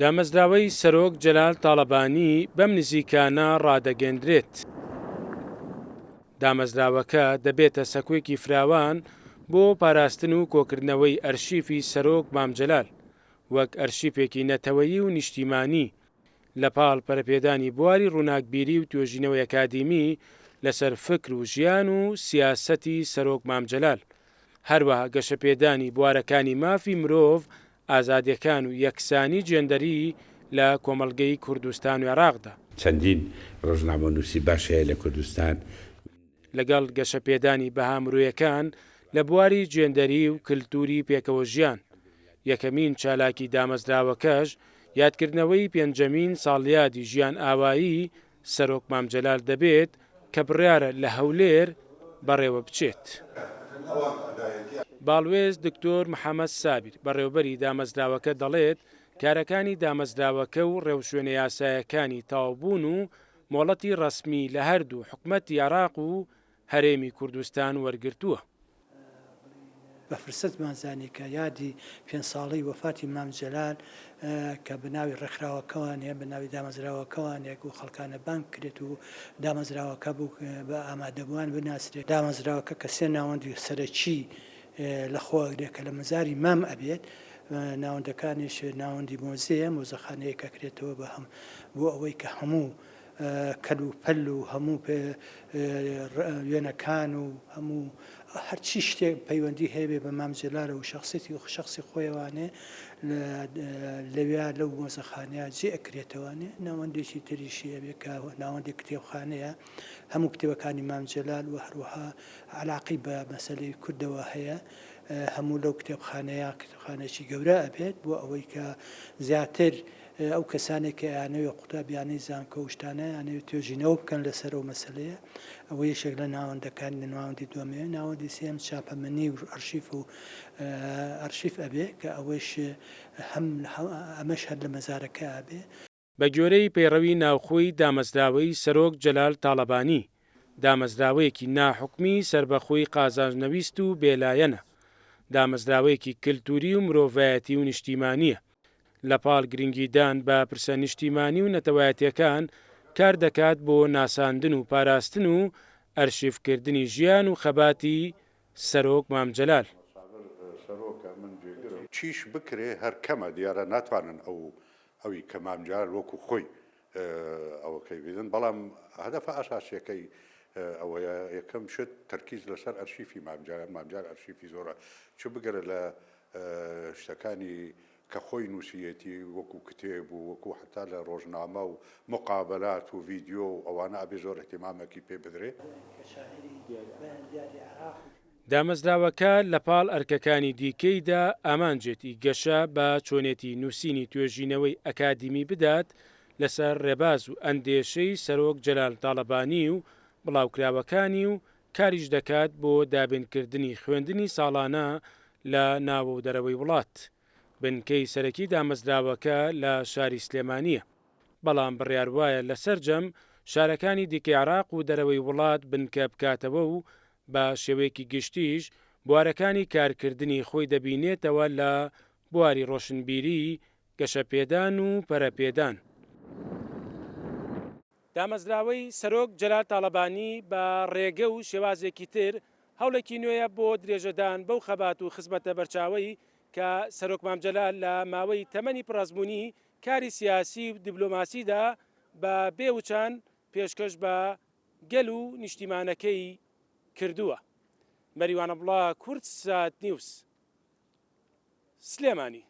دامەزراوەی سەرۆک جەلال تاڵەبانی بەم نزیکانە ڕادەگەندرێت. دامەزراوەکە دەبێتە سەکوێکی فراوان بۆ پاراستن و کۆکردنەوەی ئەرشیفی سەرۆک مامجەلال وەک ئەرشیفێکی نەتەوەیی و نیشتیمانی لەپاڵ پەرەپێدانی بواری ڕووناکبیری و توێژینەوەی ئەکادیمی لەسەر فکر و ژیان و سیاسەتی سەرۆک مامجەلال، هەروەها گەشەپێدانی بوارەکانی مافی مرۆڤ، ئازادیەکان و یەکسانی جێندەری لە کۆمەڵگەی کوردستان و عێراقدا. چەندین ڕۆژنامەنووسی باش هەیە لە کوردستان. لەگەڵ گەشەپێدانی بەهامرۆیەکان لە بواری جێندەری و کللتوری پێکەوە ژیان، یەکەمین چالاکی دامەزراوەکەش یادکردنەوەی پێنجەمین ساڵیادی ژیان ئاوایی سەرۆک مامجەلال دەبێت کە بڕیارە لە هەولێر بەڕێوە بچێت. باڵوێز دکتۆر محەممەد سابیر بەڕێوەبەری دامەزراوەکە دەڵێت کارەکانی دامەزراوەکە و ڕێوشوێنە یاسایەکانی تاوبوون و مۆڵەتی ڕەسمی لە هەردوو حکومەتی عێراق و هەرێمی کوردستان وەرگرتووە. بە فرسەتمان زانی کە یادی 5 ساڵی وەفاتی مامجەلال کە بەناوی ڕێکخراوەکەوانەیە بەناوی دامەزراوەکەوانێک و خەڵکانە بانک کرێت و دامەزراوەکە بوو بە ئامادەبووان بناسرێت. دامەزراوەکە کە سێ ناوەندی سەرەکی لەخۆگرێکە لە مزاری مام ئەبێت، ناوەندەکانیش ناوەندی مۆزەیە، مۆزەخانەیە کەکرێتەوە بە هەم بۆ ئەوەی کە هەموو کەل و پەل و هەموو وێنەکان و هەموو هەرچی شتێک پەیوەندی هەیە بە مامجەلالە و شخصیتی و شخصی خۆیەوانێ لەوێ لەو مۆزەخانەیە جێ ئەکرێتەوانێ. ناوەندێکی تریشیە بێ کە ناوەندی کتێبخانەیە، هەموو کتێبەکانی مامجەلال و هەروەها علاقی بە مەسەلەی کوردەوە هەیە، هەموو لەو کتێبخانەیە کتێبخانێکی گەورە ئەبێت بۆ ئەوەی کە زیاتر ئەو کەسانێک کە یانەوێ قوتابیانەی زانکۆ و شتانە یانەوێت توێژینەوە بکەن لەسەر ئەو مەسەلەیە. ئەوە یەکێک لە ناوەندەکانی ناوەندی دووەمەیە. ناوەندی سێم چاپەمەنی و ئەرشیف ئەبێ کە ئەوەش ئەمەش هەر لە مەزارەکە ئەبێ. بە گوێرەی پەیڕەوی ناوخۆی دامەزراوەی سەرۆک جەلال تاڵەبانی، دامەزراوەیەکی ناحوکمی سربەخۆی قازانجنەویست و بێلایەنە، دامەزراوەیەکی کللتوری و مرۆڤایەتی و نیشتیمانیە. لەپاڵ گرنگیدان بە پرسە نیشتیمانی و نەتەوایەتیەکان کار دەکات بۆ ناساندن و پاراستن و ئەرشیفکردنی ژیان و خەباتی سەرۆک مامجەلال. چیش بکرێ هەر کەمە دیارە ناتوانن ئەوی کە مامجەلال وەکو خۆی ئەوەکەی بدن، بەڵام هەدەفە ئاساسیەکەی ئەوەیە یەکەم شت تەرکیز لەسەر ئەرشیفی مامجەلال ئەرشیفی زۆرە، چ بگەرە لە شتەکانی کە خۆی نووسیەتی وەکو کتێب و وەکو حتا لە ڕۆژنامە و مقابلات و ڤیددیۆ و ئەوانە ئەبێ زۆر احتیمامێکی پێ بدرێت. دامەزراوەکە لەپاڵ ئەرکەکانی دیکەیدا ئامانجێتی گەشە بە چۆنێتی نووسینی توێژینەوەی ئەکادیمی بدات لەسەر ڕێباز و ئەندێشەی سەرۆک جەلال تاڵەبانی و بڵاوکراوەکانی و کاریش دەکات بۆ دابینکردنی خوێندنی ساڵانە لە ناوە و دەرەوەی وڵات. بنکەی سەرەکی دامەزراوەکە لە شاری سلێمانیە، بەڵام بڕیار وایە لە سەرجەم شارەکانی دیکەی عێراق و دەرەوەی وڵات بنکە بکاتەوە و بە شێوەیەکی گشتیش بوارەکانی کارکردنی خۆی دەبینێتەوە لە بواری ڕۆشنبیری، گەشەپێدان و پەرەپێدان. دامەزراوەی سەرۆک جەلال تاڵەبانی بە ڕێگە و شێوازێکی تر هەوڵێکی نوێیە بۆ درێژەدان بەو خەبات و خزمەتە بەرچاوی کە سەرۆک مامجەلال لە ماوەی تەمەنی پڕەزبوونی کاری سیاسی و دیبلۆماسیدا بە بێوچان پێشکەش بە گەل و نیشتیمانەکەی کردووە. مەریوانە بڵا، کورتسات نیوس، سلێمانی.